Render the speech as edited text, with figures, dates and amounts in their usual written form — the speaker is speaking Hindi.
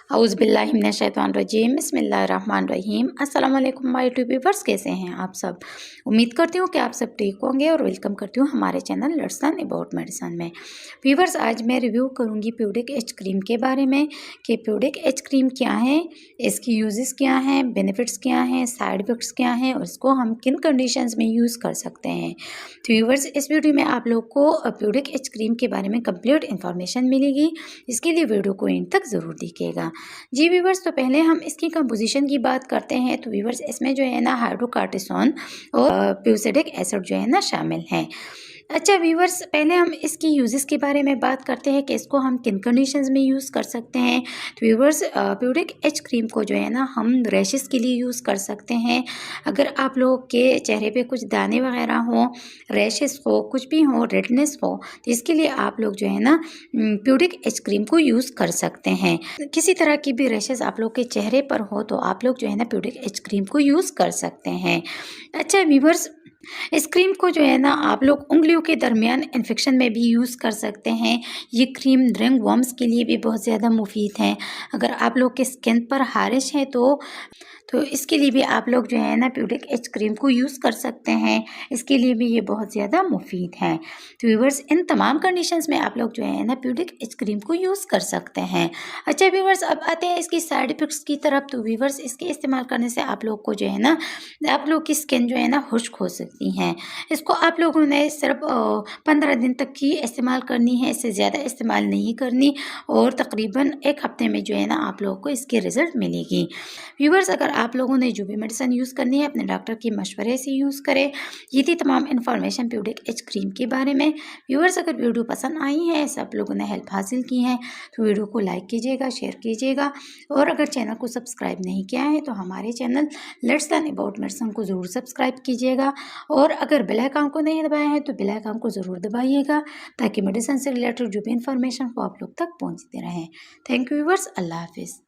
औज़ुबिल्लाहिमिनश्शैतानिर्रजीम बिस्मिल्लाहिर्रहमानिर्रहीम। अस्सलाम वालेकुम माय यूट्यूब व्यूअर्स, कैसे हैं आप सब। उम्मीद करती हूँ कि आप सब ठीक होंगे और वेलकम करती हूँ हमारे channel let's learn about medicine में। व्यूअर्स, आज मैं रिव्यू करूँगी प्यूरिक एच क्रीम के बारे में कि प्यूरिक एच क्रीम क्या है, इसकी यूजेस क्या हैं, बेनिफिट्स क्या हैं, साइड इफ़ेक्ट्स क्या हैं और इसको हम किन कंडीशंस में यूज़ कर सकते हैं। तो व्यूअर्स, इस वीडियो में आप लोग को प्यूरिक एच क्रीम के बारे में कंप्लीट इन्फॉर्मेशन मिलेगी। इसके लिए वीडियो को एंड तक ज़रूर देखिएगा। जी व्यूवर्स, तो पहले हम इसकी कंपोजिशन की बात करते हैं। तो व्यूवर्स, इसमें जो है ना हाइड्रोकार्टिसोन और प्यूरिक एसिड जो है ना शामिल है। अच्छा व्यूवर्स, पहले हम इसकी यूजेस के बारे में बात करते हैं कि इसको हम किन कंडीशंस में यूज़ कर सकते हैं। तो व्यूवर्स, प्यूरिक एच क्रीम को जो है ना हम रैशेस के लिए यूज़ कर सकते हैं। अगर आप लोग के चेहरे पे कुछ दाने वगैरह हों, रैशेस हो, कुछ भी हो, रेडनेस हो, तो इसके लिए आप लोग जो है ना प्यूरिक एच क्रीम को यूज़ कर सकते हैं। किसी तरह की भी रैशेस आप लोग के चेहरे पर हो तो आप लोग जो है ना प्यूरिक एच क्रीम को यूज़ कर सकते हैं। अच्छा व्यूवर्स, इस क्रीम को जो है ना आप लोग उंगलियों के दरमियान इन्फेक्शन में भी यूज़ कर सकते हैं। ये क्रीम रिंग वर्म्स के लिए भी बहुत ज़्यादा मुफीद है। अगर आप लोग के स्किन पर हारिश है तो इसके लिए भी आप लोग जो है ना प्यूरिक एच क्रीम को यूज़ कर सकते हैं। इसके लिए भी ये बहुत ज़्यादा मुफीद है। तो व्यूवर्स, इन तमाम कंडीशंस में आप लोग जो है ना प्यूरिक एच क्रीम को यूज़ कर सकते हैं। अच्छा व्यूवर्स, अब आते हैं इसकी साइड इफ़ेक्ट्स की तरफ। तो व्यूवर्स, इसके इस्तेमाल करने से आप लोग को जो है ना आप लोग की स्किन जो है ना खुश्क हो सकती हैं। इसको आप लोगों ने सिर्फ 15 दिन तक ही इस्तेमाल करनी है, इससे ज़्यादा इस्तेमाल नहीं करनी और तकरीबन 1 हफ्ते में जो है ना आप लोगों को इसके रिज़ल्ट मिलेगी। व्यूवर्स, अगर आप लोगों ने जो भी मेडिसिन यूज़ करनी है अपने डॉक्टर के मशवरे से यूज़ करें। ये थी तमाम इन्फॉर्मेशन प्यूरिक एच क्रीम के बारे में। व्यूवर्स, अगर वीडियो पसंद आई है, सब लोगों ने हेल्प हासिल की है, तो वीडियो को लाइक कीजिएगा, शेयर कीजिएगा और अगर चैनल को सब्सक्राइब नहीं किया है तो हमारे channel let's learn about medicine को ज़रूर सब्सक्राइब कीजिएगा और अगर बेल आइकन को नहीं दबाया है तो बेल आइकन को ज़रूर दबाइएगा ताकि मेडिसिन से रिलेटेड जो भी इन्फॉर्मेशन वो आप लोग तक पहुँचते रहें। थैंक यू व्यूवर्स, अल्लाह हाफिज़।